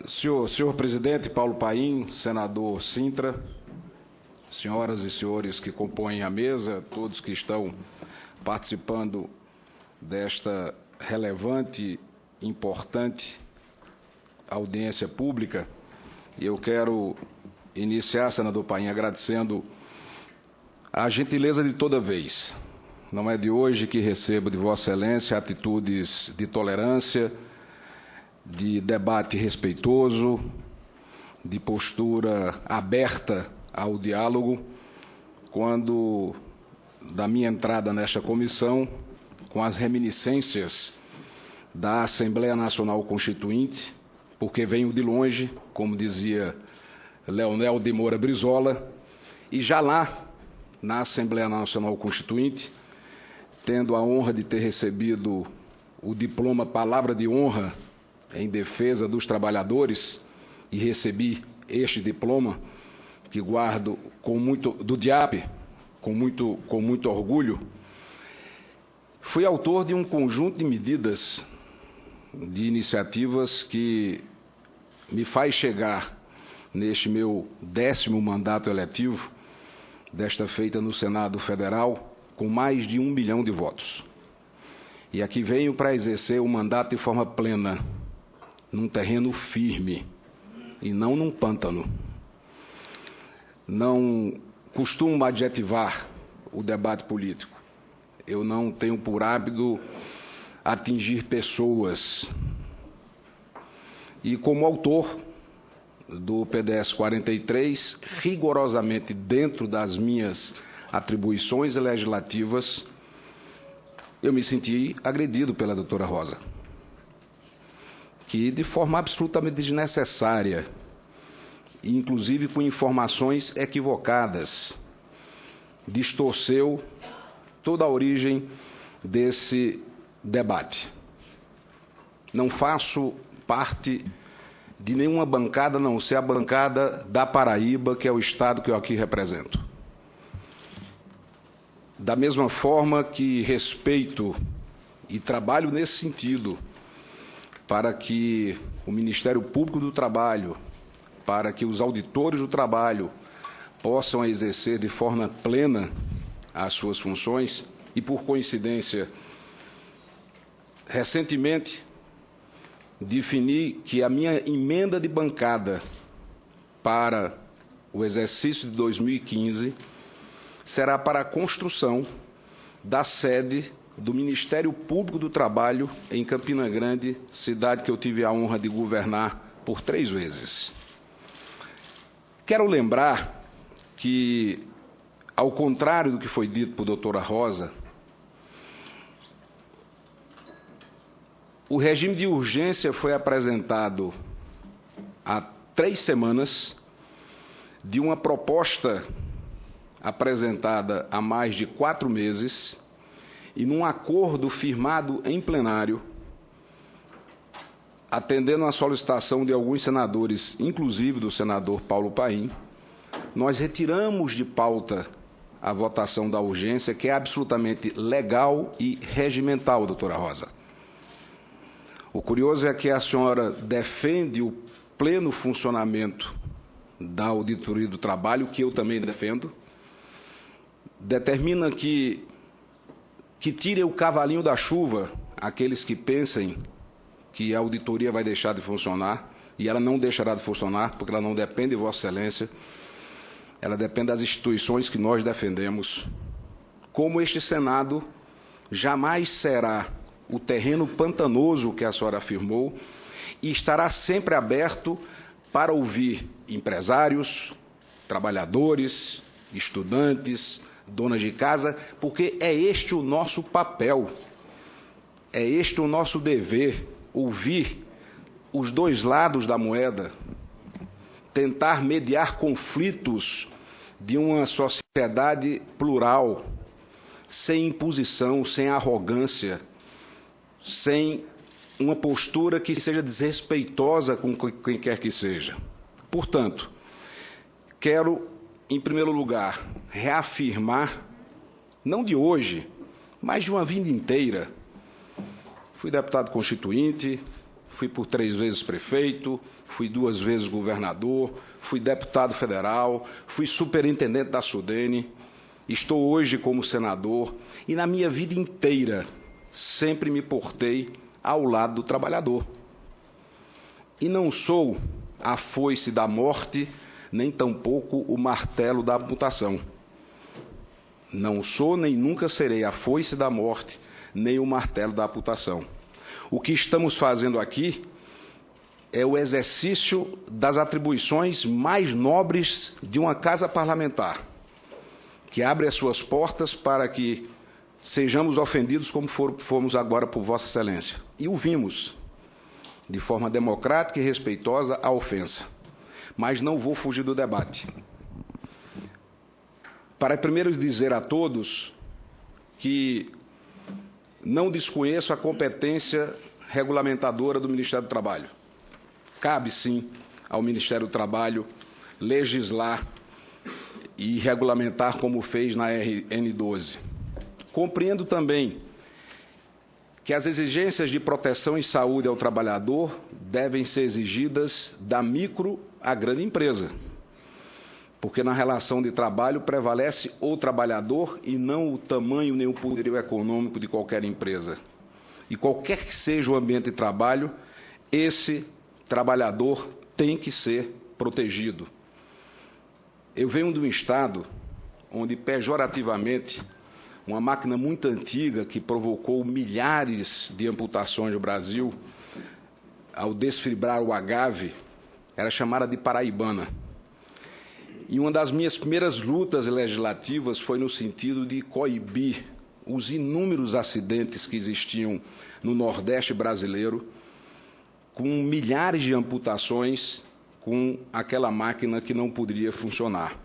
Senhor presidente Paulo Paim, senador Sintra, senhoras e senhores que compõem a mesa, todos que estão participando desta relevante, importante audiência pública, e eu quero iniciar, senador Paim, agradecendo a gentileza de toda vez. Não é de hoje que recebo de Vossa Excelência atitudes de tolerância, de debate respeitoso, de postura aberta ao diálogo, quando, da minha entrada nesta comissão, com as reminiscências da Assembleia Nacional Constituinte, porque venho de longe, como dizia Leonel de Moura Brizola, e já lá, na Assembleia Nacional Constituinte, tendo a honra de ter recebido o diploma Palavra de Honra em defesa dos trabalhadores, e recebi este diploma, que guardo do DIAP, com muito orgulho, fui autor de um conjunto de medidas, de iniciativas que me faz chegar neste meu 10º mandato eletivo, desta feita no Senado Federal, com mais de 1 milhão de votos. E aqui venho para exercer o mandato de forma plena, num terreno firme e não num pântano. Não costumo adjetivar o debate político. Eu não tenho por hábito atingir pessoas. E como autor do PDS 43, rigorosamente dentro das minhas atribuições legislativas, eu me senti agredido pela doutora Rosa, que, de forma absolutamente desnecessária, inclusive com informações equivocadas, distorceu toda a origem desse debate. Não faço parte de nenhuma bancada, a não ser a bancada da Paraíba, que é o estado que eu aqui represento. Da mesma forma que respeito e trabalho nesse sentido, para que o Ministério Público do Trabalho, para que os auditores do trabalho possam exercer de forma plena as suas funções, e, por coincidência, recentemente defini que a minha emenda de bancada para o exercício de 2015 será para a construção da sede do Ministério Público do Trabalho em Campina Grande, cidade que eu tive a honra de governar por 3 vezes. Quero lembrar que, ao contrário do que foi dito por doutora Rosa, o regime de urgência foi apresentado há 3 semanas de uma proposta apresentada há mais de 4 meses, e num acordo firmado em plenário, atendendo à solicitação de alguns senadores, inclusive do senador Paulo Paim, nós retiramos de pauta a votação da urgência, que é absolutamente legal e regimental, doutora Rosa. O curioso é que a senhora defende o pleno funcionamento da Auditoria do Trabalho, que eu também defendo, determina que tire o cavalinho da chuva aqueles que pensem que a auditoria vai deixar de funcionar, e ela não deixará de funcionar, porque ela não depende de Vossa Excelência, ela depende das instituições que nós defendemos. Como este Senado jamais será o terreno pantanoso que a senhora afirmou, e estará sempre aberto para ouvir empresários, trabalhadores, estudantes, donas de casa, porque é este o nosso papel, é este o nosso dever, ouvir os 2 lados da moeda, tentar mediar conflitos de uma sociedade plural, sem imposição, sem arrogância, sem uma postura que seja desrespeitosa com quem quer que seja. Portanto, quero, em primeiro lugar, reafirmar, não de hoje, mas de uma vida inteira. Fui deputado constituinte, fui por 3 vezes prefeito, fui 2 vezes governador, fui deputado federal, fui superintendente da Sudene, estou hoje como senador e, na minha vida inteira, sempre me portei ao lado do trabalhador. E não sou a foice da morte, nem tampouco o martelo da amputação. Não sou nem nunca serei a foice da morte, nem o martelo da amputação. O que estamos fazendo aqui é o exercício das atribuições mais nobres de uma casa parlamentar, que abre as suas portas para que sejamos ofendidos como fomos agora por Vossa Excelência. E o vimos, de forma democrática e respeitosa, a ofensa. Mas não vou fugir do debate. Para primeiro dizer a todos que não desconheço a competência regulamentadora do Ministério do Trabalho. Cabe, sim, ao Ministério do Trabalho legislar e regulamentar como fez na RN 12. Compreendo também que as exigências de proteção e saúde ao trabalhador devem ser exigidas da micro à grande empresa, porque na relação de trabalho prevalece o trabalhador e não o tamanho nem o poderio econômico de qualquer empresa. E qualquer que seja o ambiente de trabalho, esse trabalhador tem que ser protegido. Eu venho de um estado onde, pejorativamente, uma máquina muito antiga que provocou milhares de amputações no Brasil, ao desfibrar o agave, era chamada de paraibana. E uma das minhas primeiras lutas legislativas foi no sentido de coibir os inúmeros acidentes que existiam no Nordeste brasileiro, com milhares de amputações com aquela máquina que não poderia funcionar.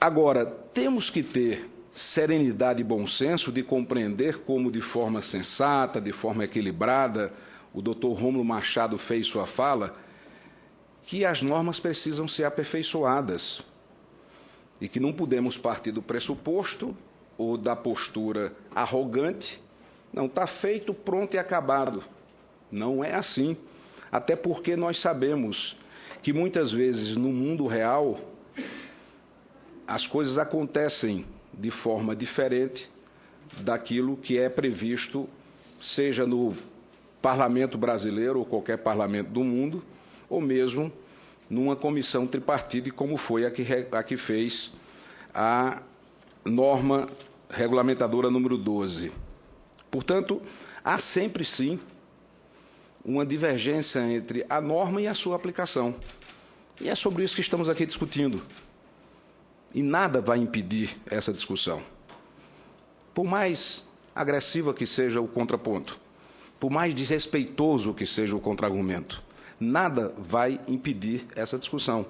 Agora, temos que ter serenidade e bom senso de compreender como, de forma sensata, de forma equilibrada, o doutor Rômulo Machado fez sua fala, que as normas precisam ser aperfeiçoadas e que não podemos partir do pressuposto ou da postura arrogante, não está feito, pronto e acabado. Não é assim, até porque nós sabemos que muitas vezes no mundo real as coisas acontecem de forma diferente daquilo que é previsto, seja no parlamento brasileiro ou qualquer parlamento do mundo, ou mesmo numa comissão tripartite, como foi a que fez a norma regulamentadora número 12. Portanto, há sempre, sim, uma divergência entre a norma e a sua aplicação. E é sobre isso que estamos aqui discutindo. E nada vai impedir essa discussão. Por mais agressiva que seja o contraponto, por mais desrespeitoso que seja o contra-argumento, nada vai impedir essa discussão.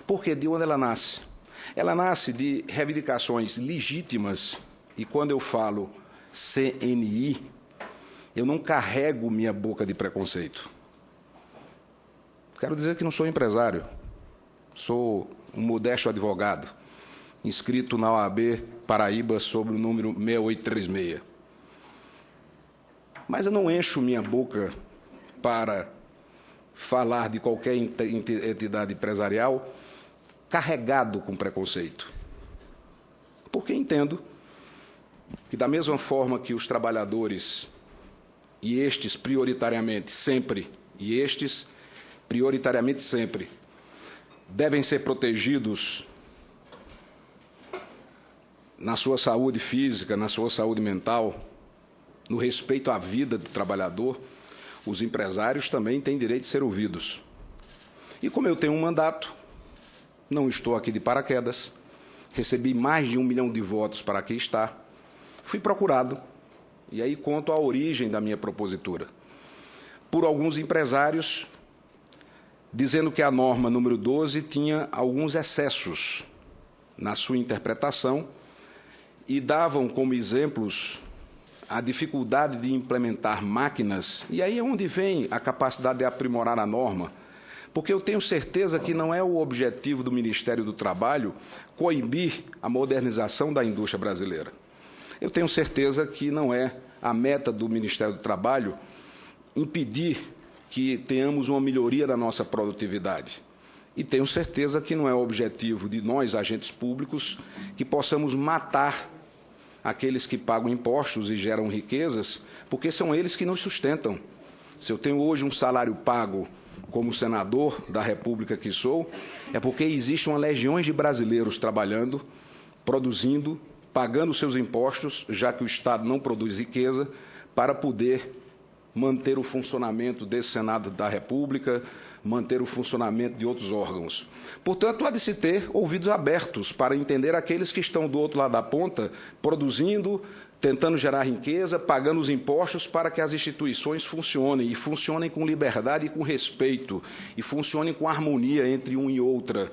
Porque de onde ela nasce? Ela nasce de reivindicações legítimas, e quando eu falo CNI, eu não carrego minha boca de preconceito. Quero dizer que não sou empresário, sou um modesto advogado, inscrito na OAB Paraíba sob o número 6836. Mas eu não encho minha boca para falar de qualquer entidade empresarial carregado com preconceito. Porque entendo que, da mesma forma que os trabalhadores, e estes prioritariamente sempre, devem ser protegidos na sua saúde física, na sua saúde mental, no respeito à vida do trabalhador, os empresários também têm direito de ser ouvidos. E como eu tenho um mandato, não estou aqui de paraquedas, recebi mais de 1 milhão de votos para aqui estar, fui procurado, e aí conto a origem da minha propositura, por alguns empresários, dizendo que a norma número 12 tinha alguns excessos na sua interpretação e davam como exemplos a dificuldade de implementar máquinas, e aí é onde vem a capacidade de aprimorar a norma, porque eu tenho certeza que não é o objetivo do Ministério do Trabalho coibir a modernização da indústria brasileira. Eu tenho certeza que não é a meta do Ministério do Trabalho impedir que tenhamos uma melhoria da nossa produtividade. E tenho certeza que não é o objetivo de nós, agentes públicos, que possamos matar aqueles que pagam impostos e geram riquezas, porque são eles que nos sustentam. Se eu tenho hoje um salário pago como senador da República que sou, é porque existe uma legião de brasileiros trabalhando, produzindo, pagando seus impostos, já que o Estado não produz riqueza, para poder manter o funcionamento desse Senado da República, manter o funcionamento de outros órgãos. Portanto, há de se ter ouvidos abertos para entender aqueles que estão do outro lado da ponta, produzindo, tentando gerar riqueza, pagando os impostos para que as instituições funcionem, e funcionem com liberdade e com respeito, e funcionem com harmonia entre um e outra,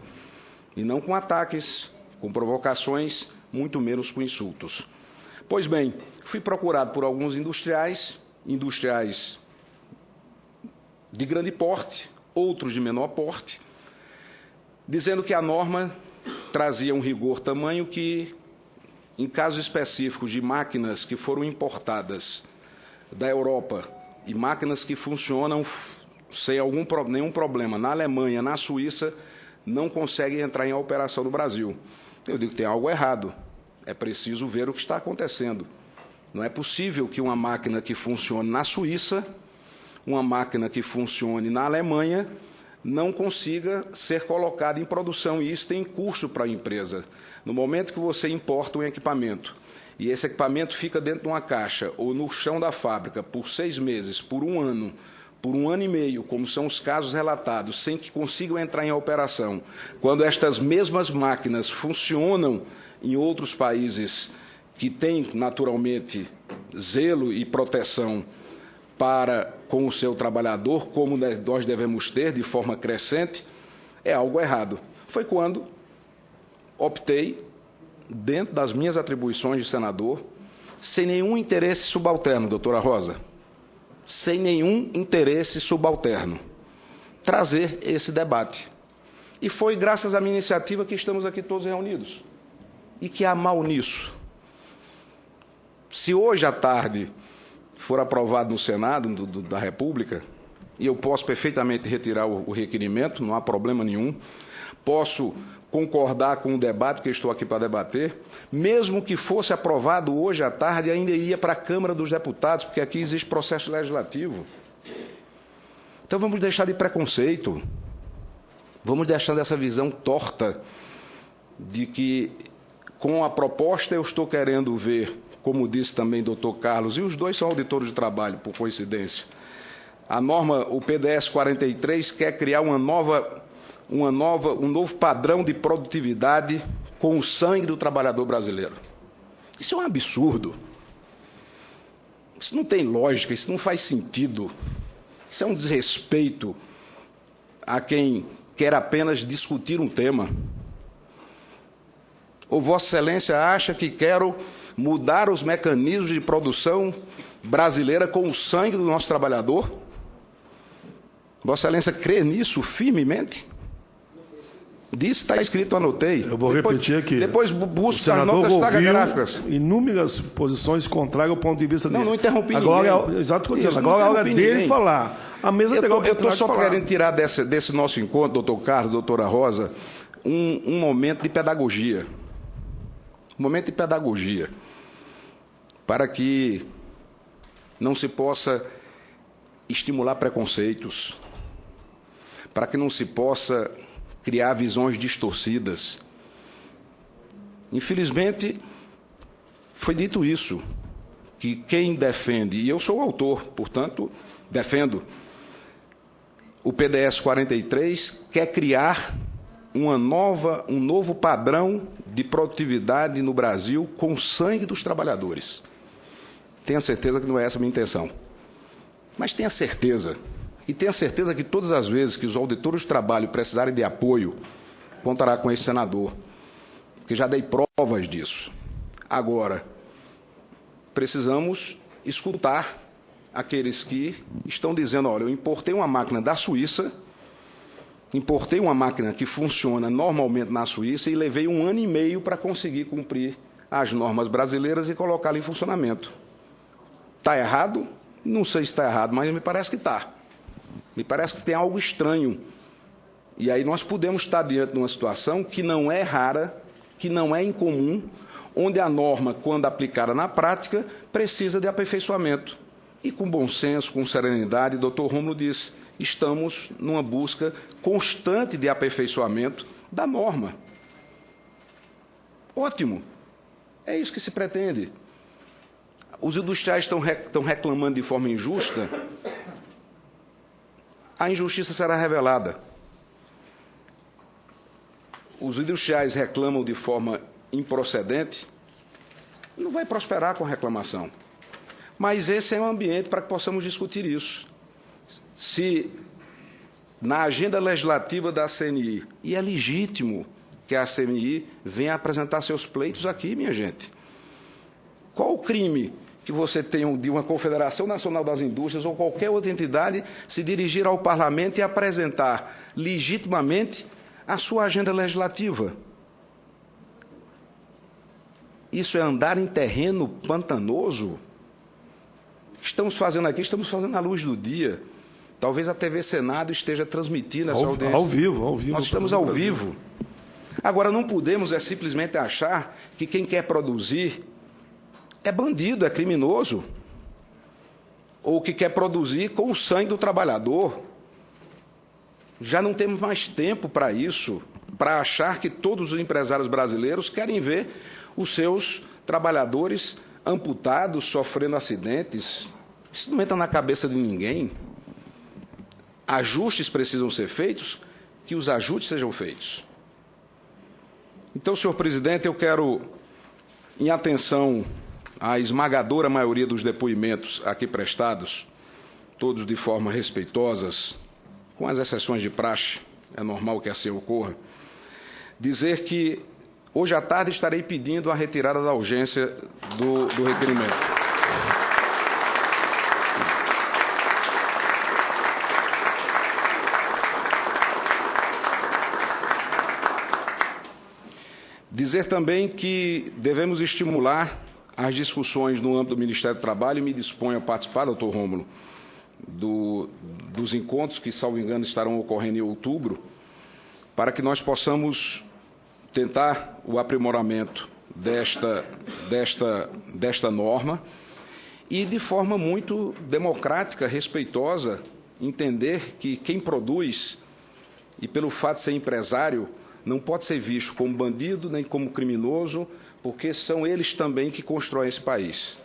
e não com ataques, com provocações, muito menos com insultos. Pois bem, fui procurado por alguns industriais de grande porte, outros de menor porte, dizendo que a norma trazia um rigor tamanho que, em casos específicos de máquinas que foram importadas da Europa e máquinas que funcionam sem nenhum problema na Alemanha, na Suíça, não conseguem entrar em operação no Brasil. Eu digo que tem algo errado. É preciso ver o que está acontecendo. Não é possível que uma máquina que funcione na Suíça, uma máquina que funcione na Alemanha, não consiga ser colocada em produção, e isso tem custo para a empresa. No momento que você importa um equipamento, e esse equipamento fica dentro de uma caixa ou no chão da fábrica por 6 meses, por um ano e meio, como são os casos relatados, sem que consigam entrar em operação, quando estas mesmas máquinas funcionam em outros países que têm, naturalmente, zelo e proteção para com o seu trabalhador, como nós devemos ter de forma crescente, é algo errado. Foi quando optei, dentro das minhas atribuições de senador, sem nenhum interesse subalterno, doutora Rosa, sem nenhum interesse subalterno, trazer esse debate. E foi graças à minha iniciativa que estamos aqui todos reunidos. E que há mal nisso. Se hoje à tarde for aprovado no Senado da República, e eu posso perfeitamente retirar o requerimento, não há problema nenhum, posso concordar com o debate que estou aqui para debater, mesmo que fosse aprovado hoje à tarde, ainda iria para a Câmara dos Deputados, porque aqui existe processo legislativo. Então vamos deixar de preconceito, vamos deixar dessa visão torta de que, com a proposta, eu estou querendo ver, como disse também o doutor Carlos, e os dois são auditores de trabalho, por coincidência. A norma, o PDS 43, quer criar um novo padrão de produtividade com o sangue do trabalhador brasileiro. Isso é um absurdo. Isso não tem lógica, isso não faz sentido. Isso é um desrespeito a quem quer apenas discutir um tema. Ou Vossa Excelência acha que quero mudar os mecanismos de produção brasileira com o sangue do nosso trabalhador? Vossa Excelência crê nisso firmemente? Disso está escrito, anotei. Eu vou repetir aqui. Depois busco as notas taquigráficas. Inúmeras posições contrárias ao ponto de vista dele. Não interrompi agora, ninguém. Exato o que eu estou dizendo. Agora é a hora dele falar. A mesa eu estou só querendo tirar desse nosso encontro, doutor Carlos, doutora Rosa, um momento de pedagogia. Um momento de pedagogia. Para que não se possa estimular preconceitos, para que não se possa criar visões distorcidas. Infelizmente, foi dito isso, que quem defende, e eu sou o autor, portanto, defendo, o PDS 43 quer criar um novo padrão de produtividade no Brasil com o sangue dos trabalhadores. Tenha certeza que não é essa a minha intenção. Mas tenha certeza, e tenha certeza que todas as vezes que os auditores de trabalho precisarem de apoio, contará com esse senador, porque já dei provas disso. Agora, precisamos escutar aqueles que estão dizendo, olha, eu importei uma máquina da Suíça, importei uma máquina que funciona normalmente na Suíça e levei 1 ano e meio para conseguir cumprir as normas brasileiras e colocá-la em funcionamento. Está errado? Não sei se está errado, mas me parece que está. Me parece que tem algo estranho. E aí nós podemos estar diante de uma situação que não é rara, que não é incomum, onde a norma, quando aplicada na prática, precisa de aperfeiçoamento. E com bom senso, com serenidade, o doutor Rômulo disse, estamos numa busca constante de aperfeiçoamento da norma. Ótimo. É isso que se pretende. Os industriais estão reclamando de forma injusta, a injustiça será revelada. Os industriais reclamam de forma improcedente, não vai prosperar com a reclamação. Mas esse é um ambiente para que possamos discutir isso. Se na agenda legislativa da CNI, e é legítimo que a CNI venha apresentar seus pleitos aqui, minha gente. Qual o crime que você tem de uma Confederação Nacional das Indústrias ou qualquer outra entidade se dirigir ao Parlamento e apresentar legitimamente a sua agenda legislativa? Isso é andar em terreno pantanoso? Estamos fazendo aqui, estamos fazendo à luz do dia. Talvez a TV Senado esteja transmitindo essa audiência. Ao vivo. Nós estamos ao vivo. Agora, não podemos simplesmente achar que quem quer produzir é bandido, é criminoso, ou que quer produzir com o sangue do trabalhador. Já não temos mais tempo para isso, para achar que todos os empresários brasileiros querem ver os seus trabalhadores amputados, sofrendo acidentes. Isso não entra na cabeça de ninguém. Ajustes precisam ser feitos, que os ajustes sejam feitos. Então, senhor presidente, eu quero, em atenção à esmagadora maioria dos depoimentos aqui prestados, todos de forma respeitosas, com as exceções de praxe, é normal que assim ocorra, dizer que hoje à tarde estarei pedindo a retirada da urgência do requerimento. Dizer também que devemos estimular as discussões no âmbito do Ministério do Trabalho e me disponho a participar, doutor Rômulo, dos encontros que, salvo engano, estarão ocorrendo em outubro, para que nós possamos tentar o aprimoramento desta norma e, de forma muito democrática, respeitosa, entender que quem produz, e pelo fato de ser empresário, não pode ser visto como bandido nem como criminoso, porque são eles também que constroem esse país.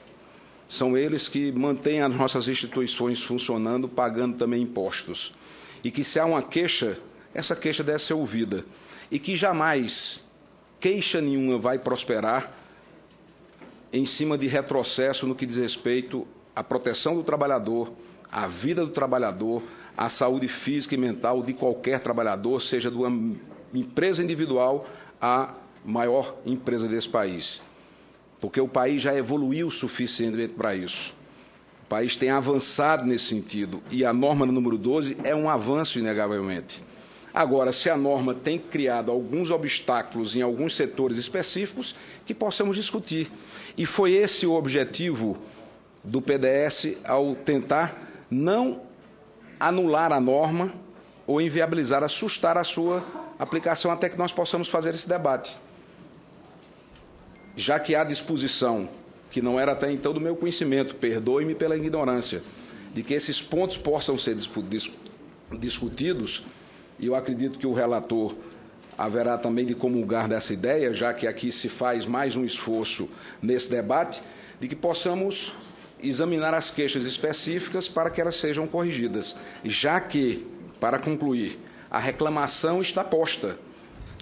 São eles que mantêm as nossas instituições funcionando, pagando também impostos. E que, se há uma queixa, essa queixa deve ser ouvida. E que jamais queixa nenhuma vai prosperar em cima de retrocesso no que diz respeito à proteção do trabalhador, à vida do trabalhador, à saúde física e mental de qualquer trabalhador, seja de uma empresa individual à maior empresa desse país. Porque o país já evoluiu o suficientemente para isso. O país tem avançado nesse sentido, e a norma número 12 é um avanço, inegavelmente. Agora, se a norma tem criado alguns obstáculos em alguns setores específicos, que possamos discutir. E foi esse o objetivo do PDS ao tentar não anular a norma ou inviabilizar, assustar a sua aplicação, até que nós possamos fazer esse debate. Já que há disposição, que não era até então do meu conhecimento, perdoe-me pela ignorância, de que esses pontos possam ser discutidos, e eu acredito que o relator haverá também de comungar dessa ideia, já que aqui se faz mais um esforço nesse debate, de que possamos examinar as queixas específicas para que elas sejam corrigidas, já que, para concluir, a reclamação está posta,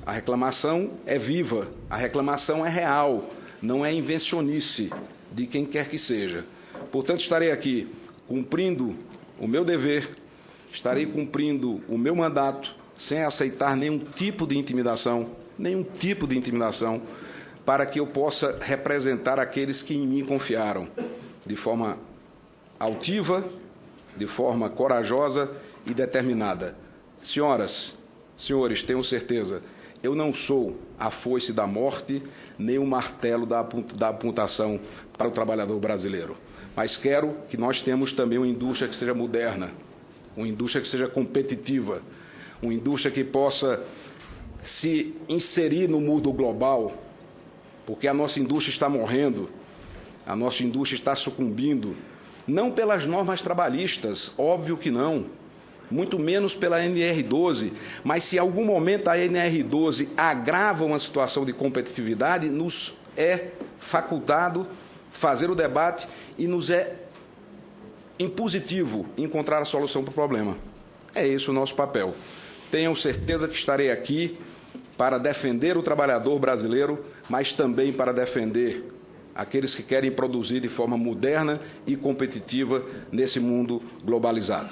a reclamação é viva, a reclamação é real, não é invencionice de quem quer que seja. Portanto, estarei aqui cumprindo o meu dever, estarei cumprindo o meu mandato, sem aceitar nenhum tipo de intimidação, para que eu possa representar aqueles que em mim confiaram, de forma altiva, de forma corajosa e determinada. Senhoras, senhores, tenham certeza, eu não sou a foice da morte, nem o martelo da apontação para o trabalhador brasileiro. Mas quero que nós tenhamos também uma indústria que seja moderna, uma indústria que seja competitiva, uma indústria que possa se inserir no mundo global, porque a nossa indústria está morrendo, a nossa indústria está sucumbindo, não pelas normas trabalhistas, óbvio que não, muito menos pela NR12, mas se em algum momento a NR12 agrava uma situação de competitividade, nos é facultado fazer o debate e nos é impositivo encontrar a solução para o problema. É esse o nosso papel. Tenham certeza que estarei aqui para defender o trabalhador brasileiro, mas também para defender aqueles que querem produzir de forma moderna e competitiva nesse mundo globalizado.